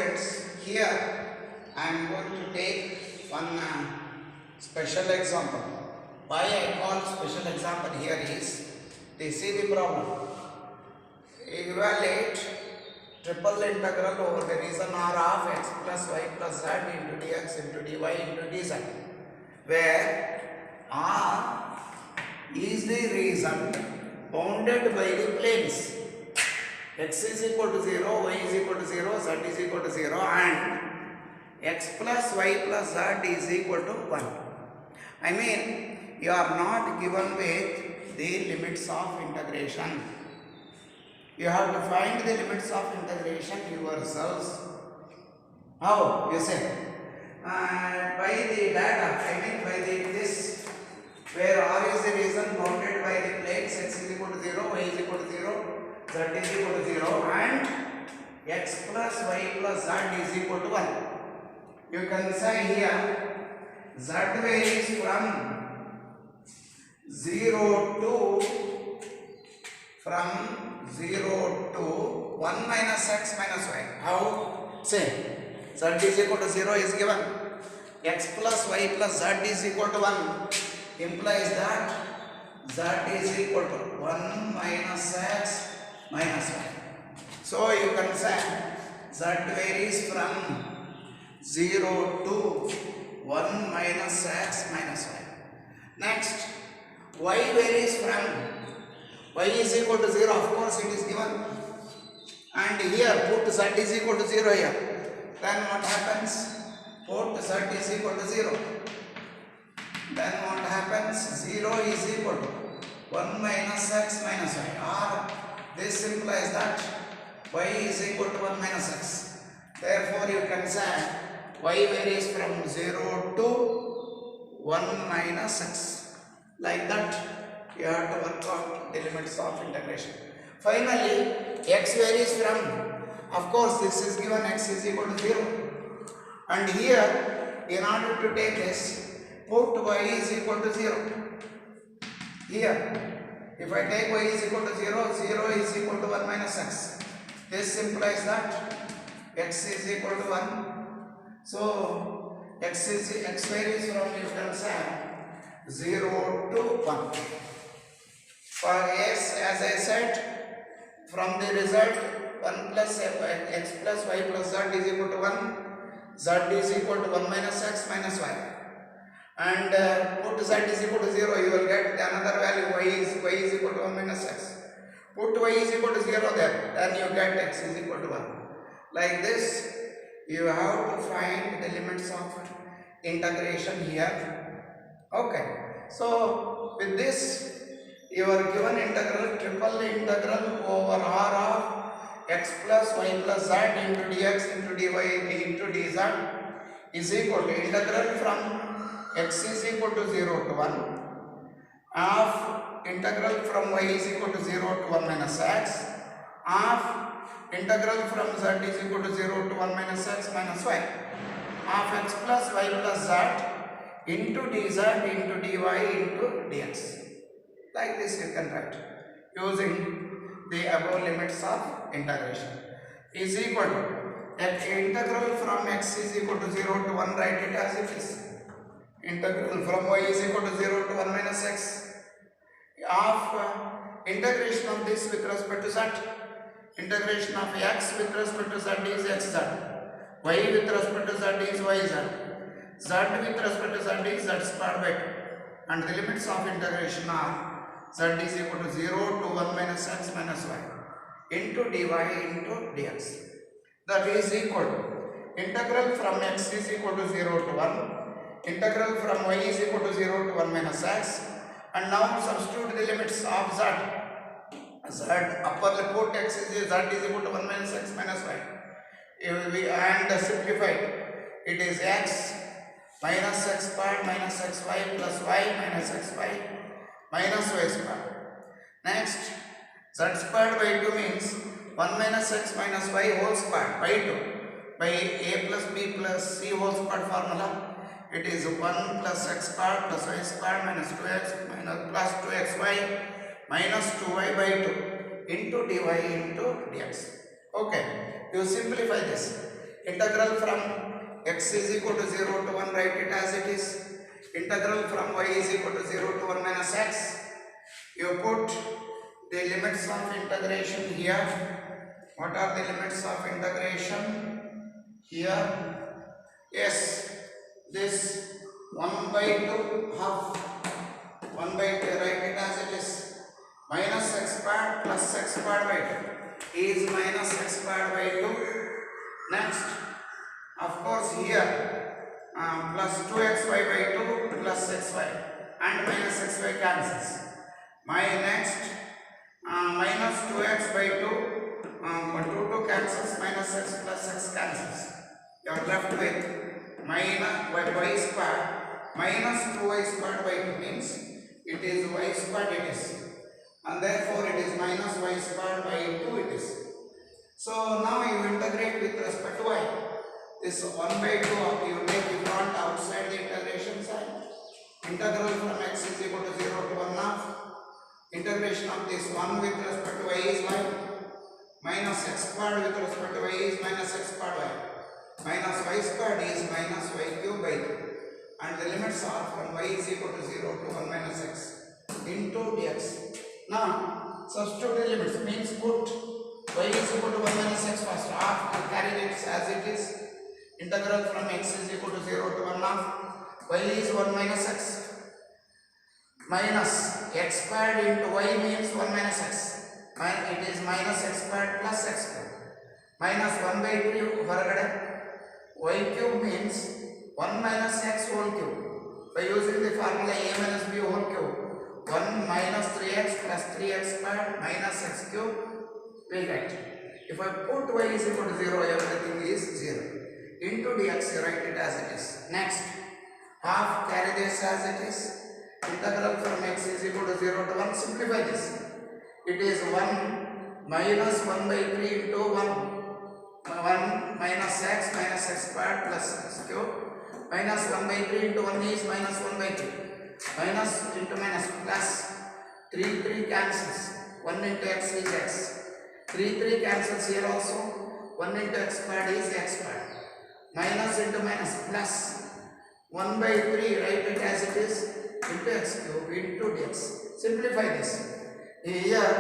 students, here I am going to take one special example. Why I call special example here is, they see the problem. Evaluate triple integral over the reason R of x plus y plus z into dx into dy into dz, where R is the reason bounded by the planes x is equal to 0, y is equal to 0, z is equal to 0 and x plus y plus z is equal to 1. I mean, you are not given with the limits of integration. You have to find the limits of integration yourselves. How? You say? By the data, I mean by this, where R is the reason bounded by the planes x is equal to 0, y is equal to 0, z is equal to 0 and x plus y plus z is equal to 1. You can say here z varies from 0 to 1 minus x minus y. How? Say z is equal to 0 is given, x plus y plus z is equal to 1 implies that z is equal to 1 minus x minus y. So you can say z varies from 0 to 1 minus x minus y. Next, y varies from, y is equal to 0, of course it is given, and here put z is equal to 0 here. Then what happens? Put z is equal to 0. Then what happens? 0 is equal to 1 minus x minus y, or this implies that y is equal to 1 minus x. Therefore you can say y varies from 0 to 1 minus x. Like that you have to work out the limits of integration. Finally, x varies from, of course this is given, x is equal to 0, and here in order to take this, put y is equal to 0. Here, if I take y is equal to 0, 0 is equal to 1 minus x. This implies that x is equal to 1. So x varies from, you can say, 0 to 1. For x, as I said, from the result 1 plus x plus y plus z is equal to 1, z is equal to 1 minus x minus y. And put z is equal to 0, you will get another value, y is equal to 1 minus x. Put y is equal to 0 there, then you get x is equal to 1. Like this, you have to find the limits of integration here. Okay, so with this, you are given integral, triple integral over R of x plus y plus z into dx into dy into dz is equal to integral from x is equal to 0 to 1 of integral from y is equal to 0 to 1 minus x of integral from z is equal to 0 to 1 minus x minus y of x plus y plus z into dz into dy into dx. Like this you can write using the above limits of integration. Is equal to integral from x is equal to 0 to 1, write it as it is. Integral from y is equal to 0 to 1 minus x of integration of this with respect to z. Integration of x with respect to z is xz, y with respect to z is yz, z with respect to z is z squared by 2, and the limits of integration are z is equal to 0 to 1 minus x minus y into dy into dx. That is equal to integral from x is equal to 0 to 1, integral from y is equal to 0 to 1 minus x, and now substitute the limits of z. Z upper put x is z is equal to 1 minus x minus y. And simplified, it is x minus x squared minus xy plus y minus xy minus y squared. Next, z squared by 2 means 1 minus x minus y whole squared by 2 by a plus b plus c whole squared formula. It is 1 plus x squared plus y squared minus 2x minus plus 2xy minus 2y by 2 into dy into dx. Okay, you simplify this. Integral from x is equal to 0 to 1, write it as it is. Integral from y is equal to 0 to 1 minus x. You put the limits of integration here. What are the limits of integration? Here. Yes, this 1 by 2 half. 1 by 2, write it as it is. Minus x squared plus x squared by 2 is minus x squared by 2. Next, of course, here plus 2xy by 2 plus xy and minus xy cancels. My next minus 2x by 2 2 cancels, minus x plus x cancels. You are left with minus y squared minus 2y squared by 2 means it is y squared it is, and therefore it is minus y squared by 2 it is. So now you integrate with respect to y. This 1 by 2 you take in front outside the integration sign. Integral from x is equal to 0 to 1 half. Integration of this 1 with respect to y is y. Minus x squared with respect to y is minus x squared y. Minus y squared is minus y cube by 2. And the limits are from y is equal to 0 to 1 minus x into dx. Now substitute the limits means put y is equal to 1 minus x first half and carry it as it is. Integral from x is equal to 0 to 1 half. Y is 1 minus x minus x squared into y means 1 minus x. It is minus x squared plus x cube. Minus 1 by 3 ಹೊರಗಡೆ. Y cube means 1 minus x whole cube. By using the formula a minus b whole cube, 1 minus 3x plus 3x squared minus x cube we get. If I put y is equal to 0, everything is 0. Into dx, you write it as it is. Next, half carry this as it is. Integral from x is equal to 0 to 1. Simplify this. It is 1 minus 1 by 3 into 1. 1 minus x squared plus x cube. Minus 1 by 3 into 1 is minus 1 by 3. Minus into minus plus. 3 cancels. 1 into x is x. 3 cancels here also. 1 into x squared is x squared. Minus into minus plus. 1 by 3, write it as it is, into x cube into dx. Simplify this. Here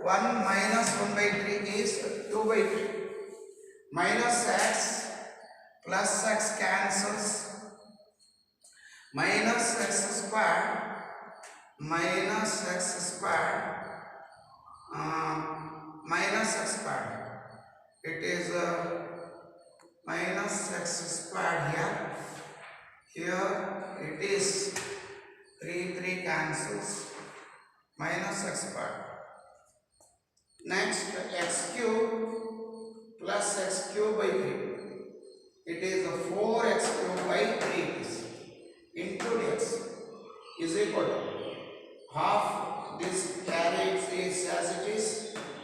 1 minus 1 by 3 is 2 by 3. Minus x plus x cancels. Minus x squared minus x squared minus x squared. It is minus x squared here. Here it is 3 cancels. Minus x squared. Next, x cube plus x cube by 3. It is 4x cube by 3 into dx is equal to half this carries is as it is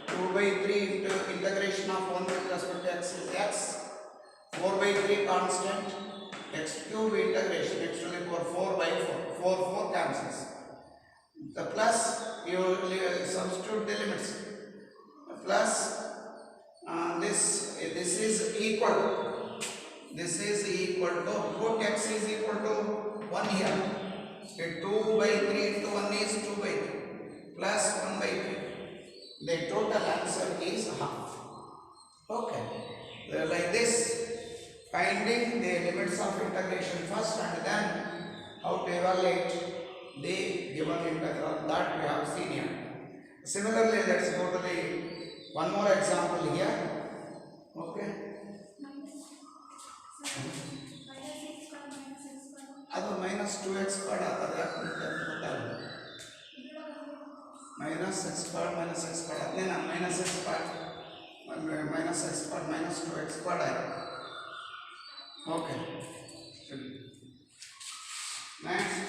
2 by 3 into integration of 1 with respect to x is x. 4 by 3 constant, x cube integration x to the power 4 by 4. 4 cancels. The plus, you substitute the limits. Plus this is equal. This is equal to, put x is equal to 1 here. 2 by 3 into 1 is 2 by 3 plus 1 by 3. The total answer is half. Okay. Like this, finding the limits of integration first and then how to evaluate the given integral that we have seen here. Similarly, let's go to the one more example here. Okay. ಅದು minus 2x squared ಆಗ್ತದೆ minus x squared ಅದನ್ನೇ ನಾನು minus x squared minus 2x squared ಆಯಿತು. Okay, next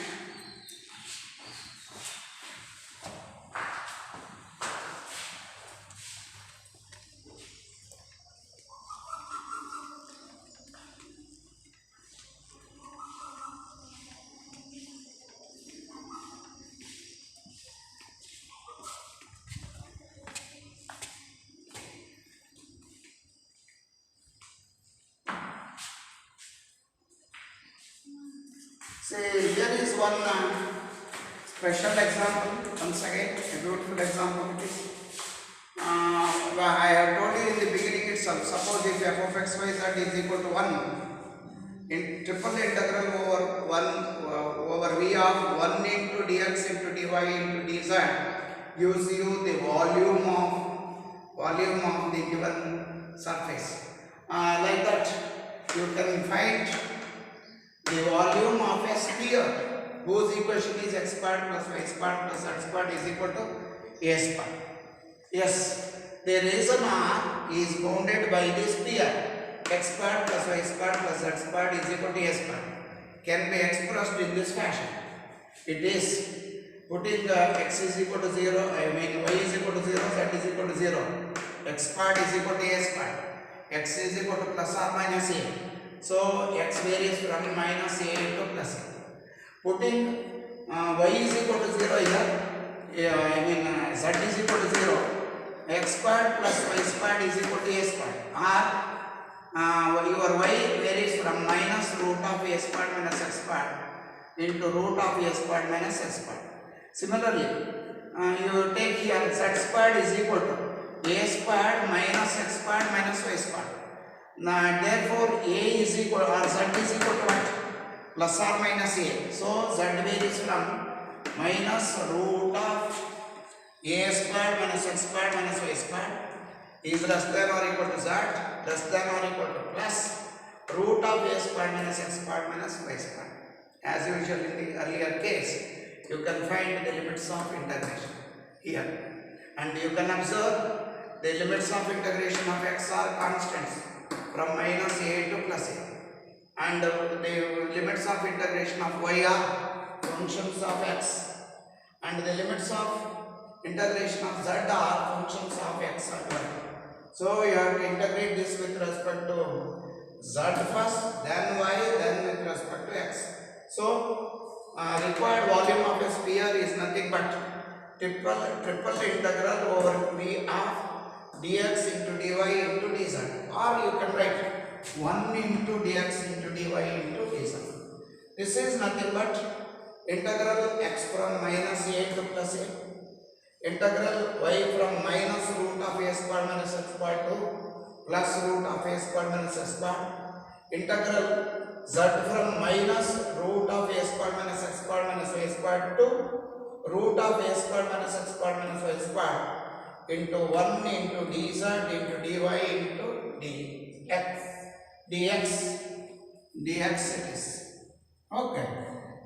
See, here is one special example. Once again, a beautiful example it is. I have told you in the beginning itself. Suppose if f of x y z is equal to 1, in triple integral over 1 over v of 1 into dx into dy into dz gives you the volume of the given surface. Like that, you can find the volume of a sphere whose equation is x squared plus y squared plus z squared is equal to a squared. Yes, the region R is bounded by the sphere x squared plus y squared plus z squared is equal to a squared. Can be expressed in this fashion. It is putting x is equal to 0, y is equal to 0, z is equal to 0, x squared is equal to a squared, x is equal to plus or minus a. So x varies from minus a to plus a. Putting y is equal to 0 here, z is equal to 0, x squared plus y squared is equal to a squared, or your y varies from minus root of a squared minus x squared into root of a squared minus x squared. Similarly, you take here z squared is equal to a squared minus x squared minus y squared. Now, therefore, a is equal or z is equal to what? Plus or minus a. So, z varies from minus root of a squared minus x squared minus y squared is less than or equal to z, less than or equal to plus root of a squared minus x squared minus y squared. As usual in the earlier case, you can find the limits of integration here. And you can observe the limits of integration of x are constants from minus a to plus a. And the limits of integration of y are functions of x. And the limits of integration of z are functions of x and y. So you have to integrate this with respect to z first, then y, then with respect to x. So required volume of a sphere is nothing but triple integral over v of dx into dy into dz, or you can write 1 into dx into dy into dz. This is nothing but integral x from minus a to plus a, integral y from minus root of a squared minus x squared to plus root of a squared minus x squared, integral z from minus root of a squared minus x squared minus y squared to root of a squared minus x squared minus y squared into 1 into dz into dy into dx it is. Okay.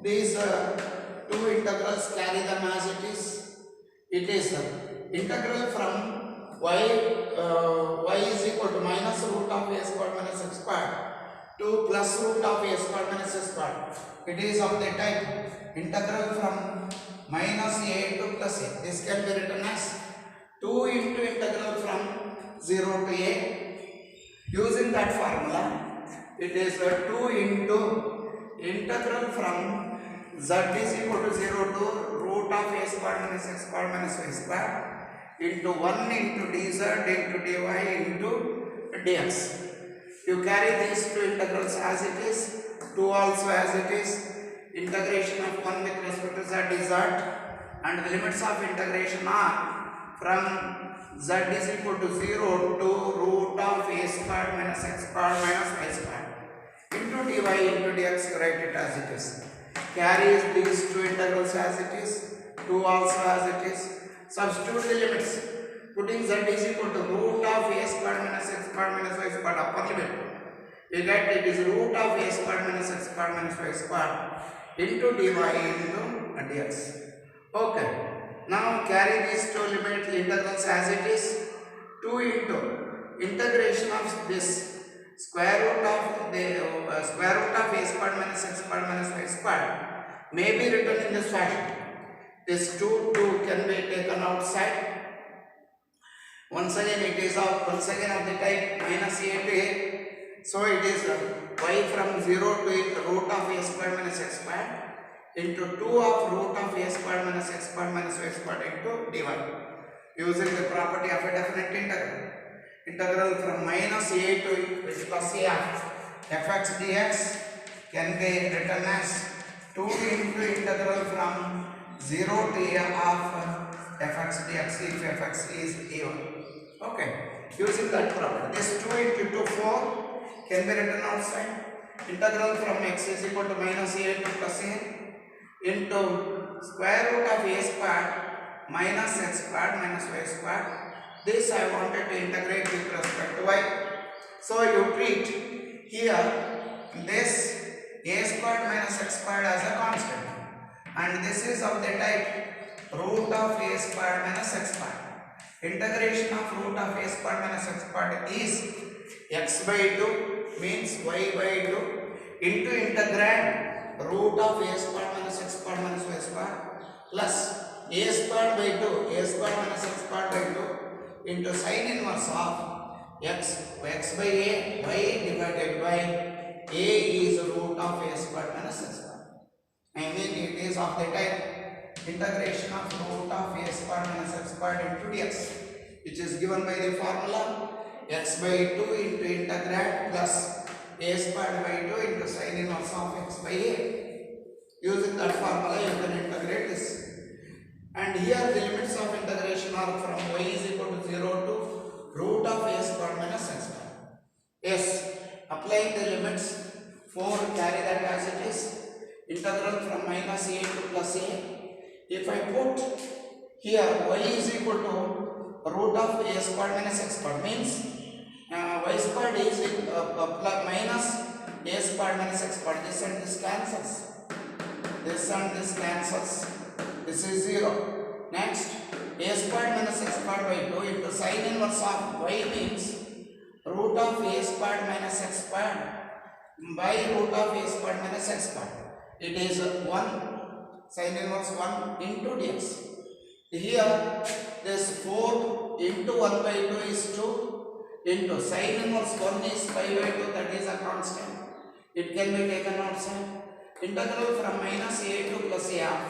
These two integrals carry them as it is. It is integral from y is equal to minus root of a squared minus x squared to plus root of a squared minus x squared. It is of the type integral from minus a to plus a. This can be written as 2 into integral from 0 to a. Using that formula, it is 2 into integral from z is equal to 0 to root of a squared minus x squared minus y squared into 1 into dz into dy into dx. You carry these two integrals as it is, 2 also as it is, integration of 1 with respect to z is z, and the limits of integration are from z is equal to 0 to root of a squared minus x squared minus y squared into dy into dx. Write it as it is. Carries these two integrals as it is, 2 also as it is. Substitute the limits. Putting z is equal to root of a squared minus x squared minus y squared upper limit, we get it is root of a squared minus x squared minus y squared into dy into dx. Okay. Now carry these two limit integrals as it is. 2 into integration of this square root of a squared minus x squared minus y squared may be written in this fashion. This 2 can be taken outside. Once again it is of the type minus a to a. So it is y from 0 to root of a squared minus x squared into 2 of root of a squared minus x squared minus y squared into dy, using the property of a definite integral. Integral from minus a to plus a of fx dx can be written as 2 into integral from 0 to a of fx dx if fx is even. Okay, using that property, this 2 into 2 4 can be written outside. Integral from x is equal to minus a to plus a into square root of a squared minus x squared minus y squared. This I wanted to integrate with respect to y. So you treat here this a squared minus x squared as a constant, and this is of the type root of a squared minus x squared. Integration of root of a squared minus x squared is x by 2 means y by 2 into integrand root of a squared minus x squared minus y squared plus a squared by 2 a squared minus x squared by 2 into sin inverse of x by a y divided by a is root of a squared minus x squared. I mean it is of the type integration of root of a squared minus x squared into dx, which is given by the formula x by 2 into integrand plus a squared by 2 into sin inverse of x by a. Using that formula you can integrate this, and here the limits of integration are from y is equal to 0 to root of a squared minus x squared. Yes, applying the limits, 4 carry that as it is. Integral from minus a to plus a. If I put here y is equal to root of a squared minus x squared means y squared is minus a squared minus x squared. This and this cancels. This and this cancels. This is 0. Next, a squared minus x squared by 2 into sin inverse of y means root of a squared minus x squared by root of a squared minus x squared. It is 1 sin inverse 1 into dx. Here this 4 into 1 by 2 is 2 into sin inverse 1 is pi by 2, that is a constant. It can be taken outside. Integral from minus a to plus a of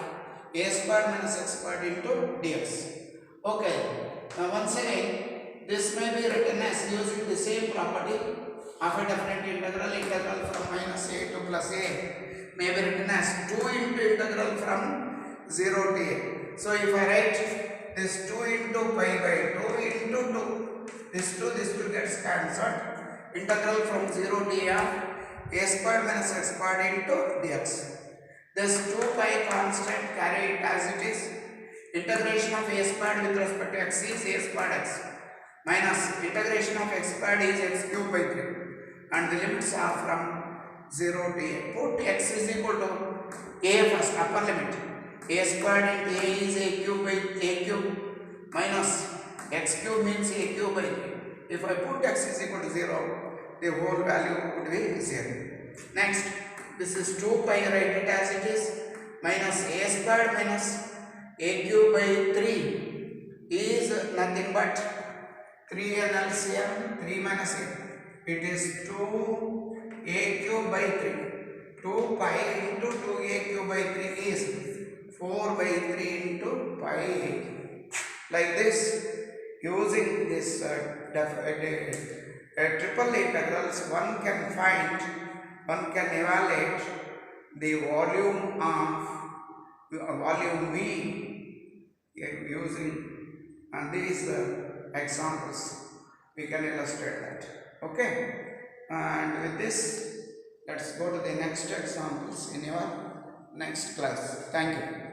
a squared minus x squared into dx. Okay, now once again this may be written as using the same property of a definite integral. Integral from minus a to plus a may be written as 2 into integral from 0 to a. So if I write this 2 into pi by 2 into 2, this 2 gets cancelled. Integral from 0 to a of a squared minus x squared into dx. This 2 pi constant, carry it as it is. Integration of a squared with respect to x is a squared x minus integration of x squared is x cube by 3, and the limits are from 0 to a. Put x is equal to a first, upper limit. A squared into a is a cube by a cube minus x cube means a cube by 3. If I put x is equal to 0, the whole value would be 0. Next, this is 2 pi, write it as it is, minus a squared minus a cube by 3 is nothing but 3 and LCM, 3 minus a. It is 2a cube by 3. 2 pi into 2a cube by 3 is 4 by 3 into pi a. Like this, using this triple integrals, one can evaluate the volume of volume V using these examples. We can illustrate that. Okay, and with this, let's go to the next examples in your next class. Thank you.